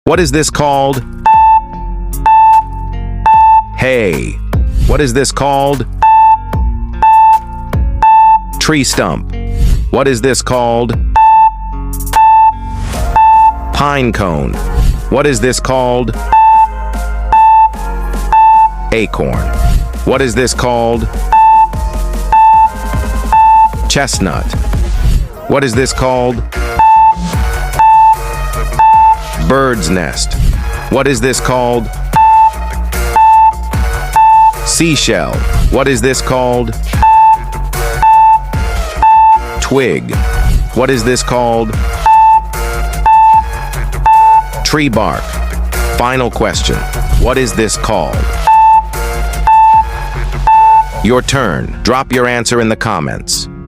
What is this called? Hay. What is this called? Tree stump. What is this called? Pinecone. What is this called? Acorn. What is this called? Chestnut. What is this called? Bird's nest. What is this called? Seashell. What is this called? Twig. What is this called? Tree bark. Final question. What is this called? Your turn. Drop your answer in the comments.